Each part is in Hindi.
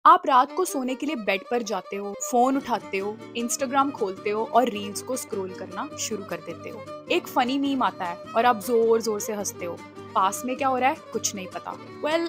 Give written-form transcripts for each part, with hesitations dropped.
आप रात को सोने के लिए बेड पर जाते हो, फोन उठाते हो, इंस्टाग्राम खोलते हो और रील्स को स्क्रॉल करना शुरू कर देते हो। एक फनी मीम आता है और आप जोर जोर से हंसते हो। पास में क्या हो रहा है कुछ नहीं पता।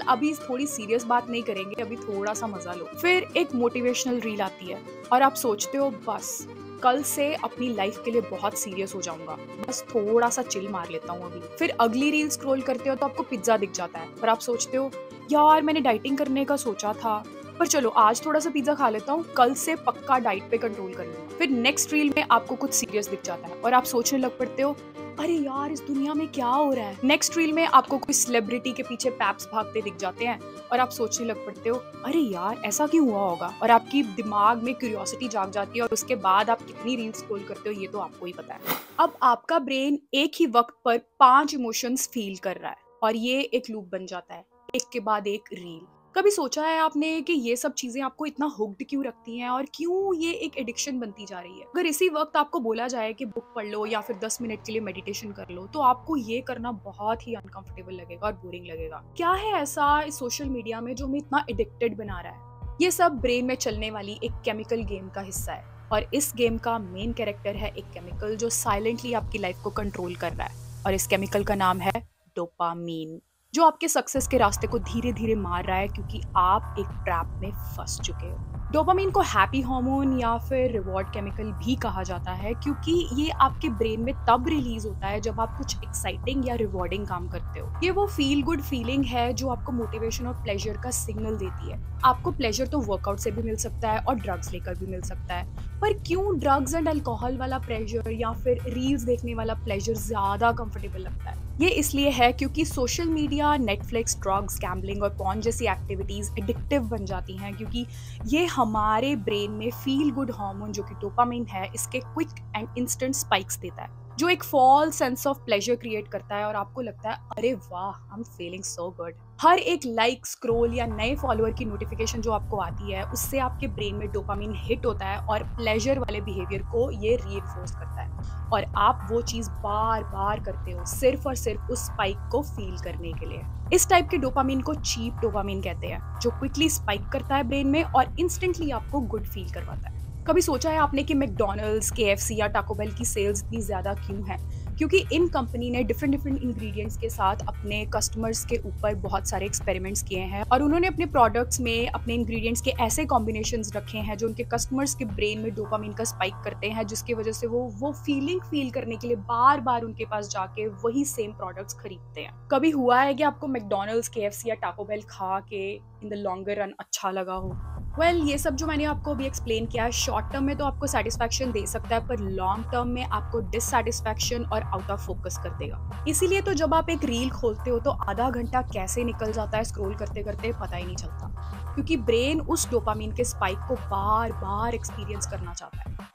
अभी थोड़ी सीरियस बात नहीं करेंगे, अभी थोड़ा सा मजा लो। फिर एक मोटिवेशनल रील आती है और आप सोचते हो बस कल से अपनी लाइफ के लिए बहुत सीरियस हो जाऊंगा, बस थोड़ा सा चिल मार लेता हूँ अभी। फिर अगली रील स्क्रॉल करते हो तो आपको पिज्जा दिख जाता है और आप सोचते हो यार मैंने डाइटिंग करने का सोचा था, पर चलो आज थोड़ा सा पिज्जा खा लेता हूँ, कल से पक्का डाइट पे कंट्रोल कर लूंगा। फिर नेक्स्ट रील में आपको कुछ सीरियस दिख जाता है और आप सोचने लग पड़ते हो अरे यार इस दुनिया में क्या हो रहा है। नेक्स्ट रील में आपको कोई सेलिब्रिटी के पीछे पैप्स भागते दिख जाते हैं और आप सोचने लग पड़ते हो अरे यार ऐसा क्यों हुआ होगा, और आपकी दिमाग में क्यूरियोसिटी जाग जाती है और उसके बाद आप कितनी रील स्क्रॉल करते हो ये तो आपको ही पता है। अब आपका ब्रेन एक ही वक्त पर 5 इमोशंस फील कर रहा है और ये एक लूप बन जाता है, एक के बाद एक रील। कभी सोचा है आपने कि ये सब चीजें आपको इतना हुक्ड क्यों रखती हैं और क्यों ये एक एडिक्शन बनती जा रही है? अगर इसी वक्त आपको बोला जाए कि बुक पढ़ लो या फिर 10 मिनट के लिए मेडिटेशन कर लो तो आपको ये करना बहुत ही अनकंफर्टेबल लगेगा और बोरिंग लगेगा। क्या है ऐसा इस सोशल मीडिया में जो हमें इतना एडिक्टेड बना रहा है? ये सब ब्रेन में चलने वाली एक केमिकल गेम का हिस्सा है और इस गेम का मेन कैरेक्टर है एक केमिकल जो साइलेंटली आपकी लाइफ को कंट्रोल कर रहा है और इस केमिकल का नाम है डोपामीन, जो आपके सक्सेस के रास्ते को धीरे धीरे मार रहा है क्योंकि आप एक ट्रैप में फंस चुके हो। डोपामीन को हैप्पी हार्मोन या फिर रिवॉर्ड केमिकल भी कहा जाता है क्योंकि ये आपके ब्रेन में तब रिलीज होता है जब आप कुछ एक्साइटिंग या रिवॉर्डिंग काम करते हो। ये वो फील गुड फीलिंग है जो आपको मोटिवेशन और प्लेजर का सिग्नल देती है। आपको प्लेजर तो वर्कआउट से भी मिल सकता है और ड्रग्स लेकर भी मिल सकता है, पर क्यों ड्रग्स एंड अल्कोहल वाला प्लेजर या फिर रील्स देखने वाला प्लेजर ज्यादा कंफर्टेबल लगता है? ये इसलिए है क्योंकि social media, Netflix, drugs, gambling और पॉर्न जैसी एक्टिविटीज एडिक्टिव बन जाती हैं क्योंकि ये हमारे ब्रेन में फील गुड हार्मोन जो कि डोपामाइन है इसके क्विक एंड इंस्टेंट स्पाइक्स देता है, जो एक false sense of pleasure create करता है और आपको लगता है अरे वाह I am feeling so good. हर एक लाइक, स्क्रॉल या नए फॉलोअर की नोटिफिकेशन जो आपको आती है उससे आपके ब्रेन में डोपामीन हिट होता है और प्लेजर वाले बिहेवियर को ये रीइंफोर्स करता है और आप वो चीज बार बार करते हो सिर्फ और सिर्फ उस स्पाइक को फील करने के लिए। इस टाइप के डोपामीन को चीप डोपामीन कहते हैं, जो क्विकली स्पाइक करता है ब्रेन में और इंस्टेंटली आपको गुड फील करवाता है। कभी सोचा है आपने कि मैकडॉनल्ड्स, केएफसी या टाको बेल की सेल्स इतनी ज्यादा क्यों है? क्योंकि इन कंपनी ने डिफरेंट इंग्रेडिएंट्स के साथ अपने कस्टमर्स के ऊपर बहुत सारे एक्सपेरिमेंट्स किए हैं और उन्होंने अपने प्रोडक्ट्स में अपने इंग्रेडिएंट्स के ऐसे कॉम्बिनेशंस रखे हैं जो उनके कस्टमर्स के ब्रेन में डोपामीन का स्पाइक करते हैं, जिसकी वजह से वो फीलिंग फील करने के लिए बार बार उनके पास जाके वही सेम प्रोडक्ट्स खरीदते हैं। कभी हुआ है कि आपको मैकडॉनल्ड्स, केएफसी या टाको बेल खा के इन द लॉन्गर रन अच्छा लगा हो? ये सब जो मैंने आपको अभी एक्सप्लेन किया है शॉर्ट टर्म में तो आपको सेटिस्फैक्शन दे सकता है, पर लॉन्ग टर्म में आपको डिससैटिस्फैक्शन और आउट ऑफ फोकस कर देगा। इसीलिए तो जब आप एक रील खोलते हो तो आधा घंटा कैसे निकल जाता है स्क्रॉल करते करते पता ही नहीं चलता, क्योंकि ब्रेन उस डोपामीन के स्पाइक को बार बार एक्सपीरियंस करना चाहता है।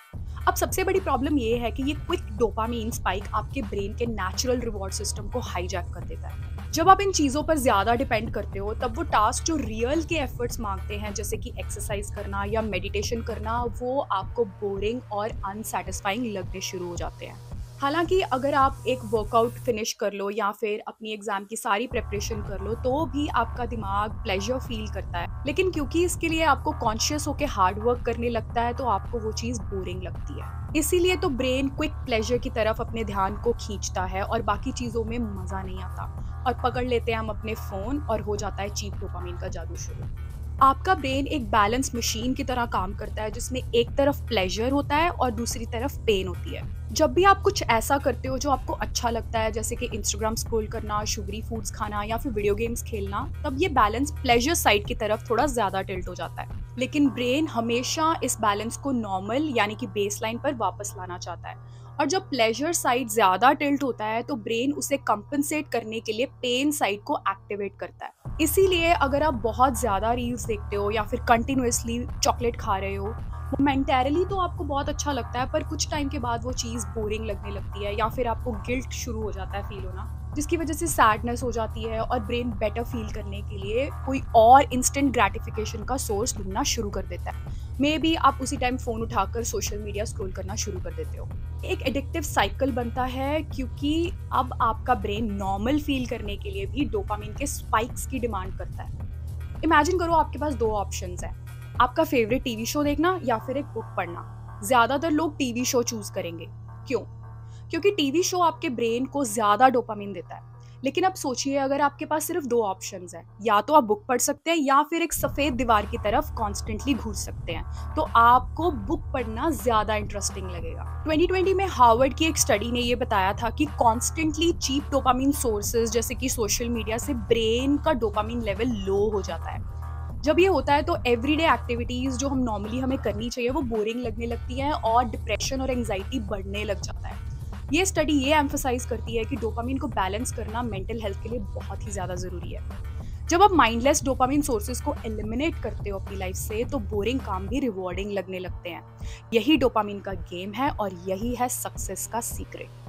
अब सबसे बड़ी प्रॉब्लम ये है कि ये क्विक डोपामीन स्पाइक आपके ब्रेन के नेचुरल रिवॉर्ड सिस्टम को हाईजैक कर देता है। जब आप इन चीज़ों पर ज़्यादा डिपेंड करते हो तब वो टास्क जो रियल के एफर्ट्स मांगते हैं जैसे कि एक्सरसाइज करना या मेडिटेशन करना, वो आपको बोरिंग और अनसैटिस्फाइंग लगने शुरू हो जाते हैं। हालांकि अगर आप एक वर्कआउट फिनिश कर लो या फिर अपनी एग्जाम की सारी प्रिपरेशन कर लो तो भी आपका दिमाग प्लेजर फील करता है, लेकिन क्योंकि इसके लिए आपको कॉन्शियस होकर हार्ड वर्क करने लगता है तो आपको वो चीज़ बोरिंग लगती है। इसीलिए तो ब्रेन क्विक प्लेजर की तरफ अपने ध्यान को खींचता है और बाकी चीज़ों में मज़ा नहीं आता और पकड़ लेते हैं हम अपने फ़ोन और हो जाता है चीप डोपामीन का जादू शुरू। आपका ब्रेन एक बैलेंस मशीन की तरह काम करता है जिसमें एक तरफ प्लेजर होता है और दूसरी तरफ पेन होती है। जब भी आप कुछ ऐसा करते हो जो आपको अच्छा लगता है जैसे कि इंस्टाग्राम स्क्रॉल करना, शुगरी फूड्स खाना या फिर वीडियो गेम्स खेलना, तब ये बैलेंस प्लेजर साइड की तरफ थोड़ा ज्यादा टिल्ट हो जाता है। लेकिन ब्रेन हमेशा इस बैलेंस को नॉर्मल यानी कि बेसलाइन पर वापस लाना चाहता है और जब प्लेजर साइड ज्यादा टिल्ट होता है तो ब्रेन उसे कंपनसेट करने के लिए पेन साइड को एक्टिवेट करता है। इसीलिए अगर आप बहुत ज्यादा रील्स देखते हो या फिर कंटिन्यूअसली चॉकलेट खा रहे हो, मोमेंटरली तो आपको बहुत अच्छा लगता है पर कुछ टाइम के बाद वो चीज़ बोरिंग लगने लगती है या फिर आपको गिल्ट शुरू हो जाता है फील होना, जिसकी वजह से सैडनेस हो जाती है और ब्रेन बेटर फील करने के लिए कोई और इंस्टेंट ग्रेटिफिकेशन का सोर्स ढूंढना शुरू कर देता है। मे बी आप उसी टाइम फ़ोन उठाकर सोशल मीडिया स्क्रॉल करना शुरू कर देते हो। एक एडिक्टिव साइकिल बनता है क्योंकि अब आपका ब्रेन नॉर्मल फील करने के लिए भी डोपामीन के स्पाइक्स की डिमांड करता है। इमेजिन करो आपके पास 2 ऑप्शंस हैं, आपका फेवरेट टीवी शो देखना या फिर एक बुक पढ़ना? ज़्यादातर लोग टीवी शो चूज़ करेंगे। क्यों? क्योंकि टीवी शो आपके ब्रेन को ज़्यादा डोपामिन देता है। लेकिन अब सोचिए, अगर आपके पास सिर्फ 2 ऑप्शंस हैं, या तो आप बुक पढ़ सकते हैं या फिर एक सफ़ेद दीवार की तरफ कॉन्स्टेंटली घूस सकते हैं, तो आपको बुक पढ़ना ज़्यादा इंटरेस्टिंग लगेगा। 2020 में हार्वर्ड की एक स्टडी ने ये बताया था कि कॉन्स्टेंटली चीप डोपामिन सोर्सेज जैसे कि सोशल मीडिया से ब्रेन का डोपामिन लेवल लो हो जाता है। जब ये होता है तो एवरीडे एक्टिविटीज़ जो हम नॉर्मली हमें करनी चाहिए वो बोरिंग लगने लगती हैं और डिप्रेशन और एंग्जाइटी बढ़ने लग जाता है। ये स्टडी ये एम्फसाइज करती है कि डोपामिन को बैलेंस करना मेंटल हेल्थ के लिए बहुत ही ज़्यादा ज़रूरी है। जब आप माइंडलेस डोपामिन सोर्सेज को एलिमिनेट करते हो अपनी लाइफ से, तो बोरिंग काम भी रिवॉर्डिंग लगने लगते हैं। यही डोपामिन का गेम है और यही है सक्सेस का सीक्रेट।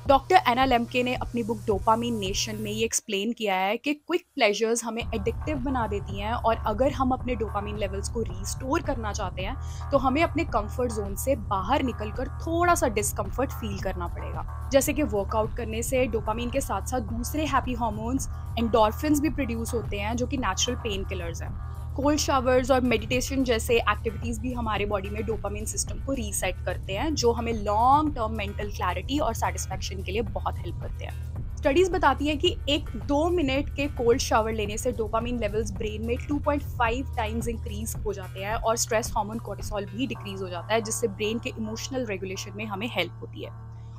डॉक्टर एना लेम्के ने अपनी बुक डोपामिन नेशन में ये एक्सप्लेन किया है कि क्विक प्लेजर्स हमें एडिक्टिव बना देती हैं, और अगर हम अपने डोपामिन लेवल्स को रीस्टोर करना चाहते हैं तो हमें अपने कंफर्ट जोन से बाहर निकलकर थोड़ा सा डिस्कम्फर्ट फील करना पड़ेगा। जैसे कि वर्कआउट करने से डोपामिन के साथ साथ दूसरे हैप्पी हार्मोन्स एंडोर्फिन्स भी प्रोड्यूस होते हैं, जो कि नेचुरल पेन किलर्स हैं। कोल्ड शावर्स और मेडिटेशन जैसे एक्टिविटीज़ भी हमारे बॉडी में डोपामिन सिस्टम को रीसेट करते हैं, जो हमें लॉन्ग टर्म मेंटल क्लैरिटी और सेटिस्फैक्शन के लिए बहुत हेल्प करते हैं। स्टडीज़ बताती हैं कि एक 2 मिनट के कोल्ड शावर लेने से डोपामिन लेवल्स ब्रेन में 2.5 टाइम्स इंक्रीज हो जाते हैं और स्ट्रेस हार्मोन कोर्टिसोल भी डिक्रीज हो जाता है, जिससे ब्रेन के इमोशनल रेगुलेशन में हमें हेल्प होती है।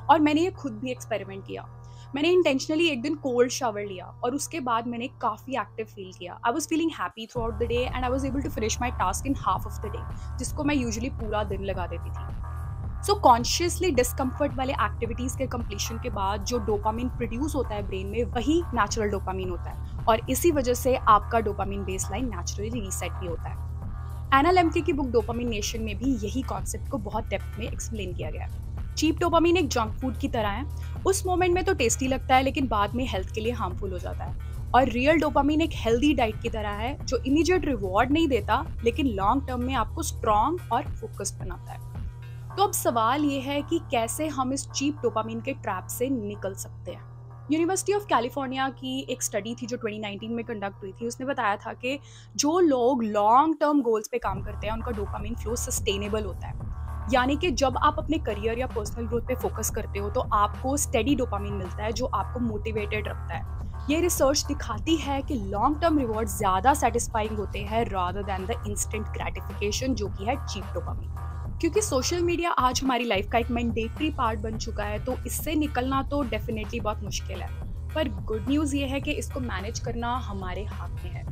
और मैंने ये खुद भी एक्सपेरिमेंट किया। मैंने इंटेंशनली एक दिन कोल्ड शावर लिया और उसके बाद मैंने काफ़ी एक्टिव फील किया। I was feeling happy throughout the day and I was able to finish my task in half of the day, जिसको मैं यूजुअली पूरा दिन लगा देती थी। सो कॉन्शियसली डिस्कम्फर्ट वाले एक्टिविटीज़ के कंप्लीशन के बाद जो डोपामिन प्रोड्यूस होता है ब्रेन में, वही नेचुरल डोपामिन होता है, और इसी वजह से आपका डोपामिन बेसलाइन नेचुरली रीसेट भी होता है। एना लेम्के की बुक डोपामिन नेशन में भी यही कॉन्सेप्ट को बहुत डेप्थ में एक्सप्लेन किया गया है। चीप डोपामिन एक जंक फूड की तरह है। उस मोमेंट में तो टेस्टी लगता है, लेकिन बाद में हेल्थ के लिए हार्मफुल हो जाता है। और रियल डोपामिन एक हेल्दी डाइट की तरह है, जो इमीडिएट रिवॉर्ड नहीं देता, लेकिन लॉन्ग टर्म में आपको स्ट्रॉन्ग और फोकस्ड बनाता है। तो अब सवाल ये है कि कैसे हम इस चीप डोपामिन के ट्रैप से निकल सकते हैं। यूनिवर्सिटी ऑफ कैलिफोर्निया की एक स्टडी थी जो 2019 में कंडक्ट हुई थी। उसने बताया था कि जो लोग लॉन्ग टर्म गोल्स पे काम करते हैं, उनका डोपामिन फ्लो सस्टेनेबल होता है। यानी कि जब आप अपने करियर या पर्सनल ग्रोथ पे फोकस करते हो तो आपको स्टेडी डोपामिन मिलता है, जो आपको मोटिवेटेड रखता है। ये रिसर्च दिखाती है कि लॉन्ग टर्म रिवॉर्ड ज़्यादा सेटिस्फाइंग होते हैं rather than the instant gratification, जो कि है चीप डोपामिन। क्योंकि सोशल मीडिया आज हमारी लाइफ का एक मैंडेटरी पार्ट बन चुका है, तो इससे निकलना तो डेफिनेटली बहुत मुश्किल है। पर गुड न्यूज़ ये है कि इसको मैनेज करना हमारे हाथ में है।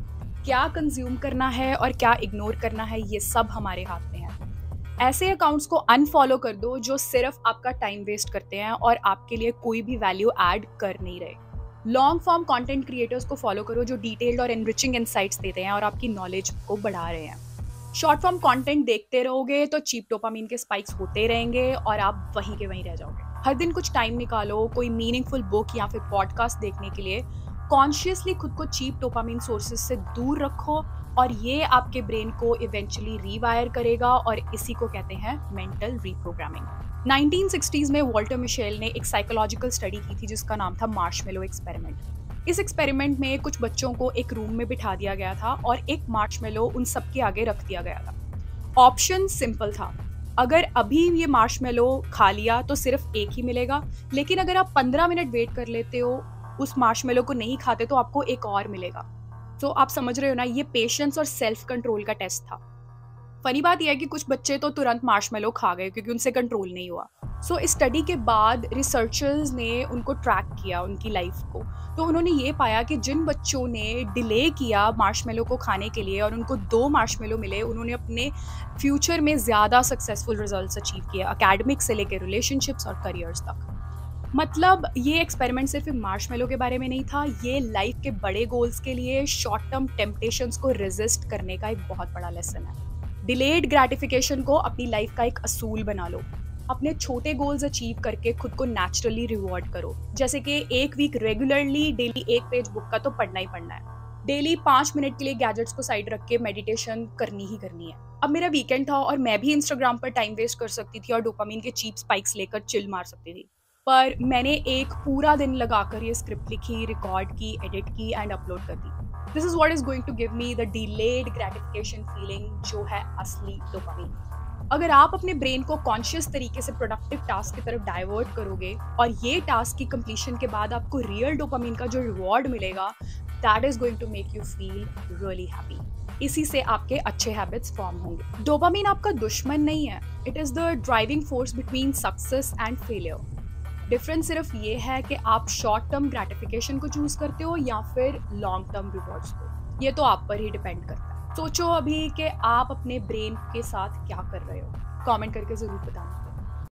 क्या कंज्यूम करना है और क्या इग्नोर करना है, ये सब हमारे हाथ में है। ऐसे अकाउंट्स को अनफॉलो कर दो जो सिर्फ आपका टाइम वेस्ट करते हैं और आपके लिए कोई भी वैल्यू ऐड कर नहीं रहे। लॉन्ग फॉर्म कंटेंट क्रिएटर्स को फॉलो करो जो डिटेल्ड और एनरिचिंग इनसाइट्स देते हैं और आपकी नॉलेज को बढ़ा रहे हैं। शॉर्ट फॉर्म कंटेंट देखते रहोगे तो चीप डोपामिन के स्पाइक्स होते रहेंगे और आप वहीं के वहीं रह जाओगे। हर दिन कुछ टाइम निकालो कोई मीनिंगफुल बुक या फिर पॉडकास्ट देखने के लिए। कॉन्शियसली खुद को चीप डोपामिन सोर्सेज से दूर रखो, और ये आपके ब्रेन को इवेंचुअली रीवायर करेगा, और इसी को कहते हैं मेंटल रीप्रोग्रामिंग। 1960s में वॉल्टर मिशेल ने एक साइकोलॉजिकल स्टडी की थी जिसका नाम था मार्शमेलो एक्सपेरिमेंट। इस एक्सपेरिमेंट में कुछ बच्चों को एक रूम में बिठा दिया गया था और एक मार्शमेलो उन सबके आगे रख दिया गया था। ऑप्शन सिंपल था, अगर अभी ये मार्शमेलो खा लिया तो सिर्फ एक ही मिलेगा, लेकिन अगर आप 15 मिनट वेट कर लेते हो, उस मार्शमेलो को नहीं खाते, तो आपको एक और मिलेगा। तो आप समझ रहे हो ना, ये पेशेंस और सेल्फ कंट्रोल का टेस्ट था। फनी बात यह है कि कुछ बच्चे तो तुरंत मार्शमेलो खा गए क्योंकि उनसे कंट्रोल नहीं हुआ। सो इस स्टडी के बाद रिसर्चर्स ने उनको ट्रैक किया, उनकी लाइफ को। तो उन्होंने ये पाया कि जिन बच्चों ने डिले किया मार्शमेलो को खाने के लिए और उनको 2 मार्शमेलो मिले, उन्होंने अपने फ्यूचर में ज़्यादा सक्सेसफुल रिजल्ट्स अचीव किए, एकेडमिक्स से लेकर रिलेशनशिप्स और करियर्स तक। मतलब ये एक्सपेरिमेंट सिर्फ मार्शमेलो के बारे में नहीं था, ये लाइफ के बड़े गोल्स के लिए शॉर्ट टर्म टेम्पटेशंस को रेजिस्ट करने का एक बहुत बड़ा लेसन है। डिलेड ग्रेटिफिकेशन को अपनी लाइफ का एक असूल बना लो। अपने छोटे गोल्स अचीव करके खुद को नेचुरली रिवॉर्ड करो। जैसे कि एक week regularly daily 1 page book का तो पढ़ना ही पढ़ना है। डेली 5 मिनट के लिए गैजेट्स को साइड रख के मेडिटेशन करनी ही करनी है। अब मेरा वीकेंड था और मैं भी इंस्टाग्राम पर टाइम वेस्ट कर सकती थी और डोपामिन के चीप स्पाइक्स लेकर चिल मार सकती थी, पर मैंने एक पूरा दिन लगाकर ये स्क्रिप्ट लिखी, रिकॉर्ड की, एडिट की एंड अपलोड कर दी। This is what is going to give me the delayed gratification feeling, जो है असली डोपामीन। अगर आप अपने ब्रेन को कॉन्शियस तरीके से प्रोडक्टिव टास्क की तरफ डाइवर्ट करोगे और ये टास्क की कंप्लीशन के बाद आपको रियल डोपामीन का जो रिवॉर्ड मिलेगा, that is going to make you feel really happy. इसी से आपके अच्छे हैबिट्स फॉर्म होंगे। डोपामीन आपका दुश्मन नहीं है, it is the driving force between success and failure. Difference सिर्फ ये है कि आप शॉर्ट टर्म ग्रेटिफिकेशन को चूज करते हो या फिर लॉन्ग टर्म रिवॉर्ड्स को। ये तो आप पर ही डिपेंड करता है। सोचो अभी कि आप अपने ब्रेन के साथ क्या कर रहे हो, कमेंट करके जरूर बताना।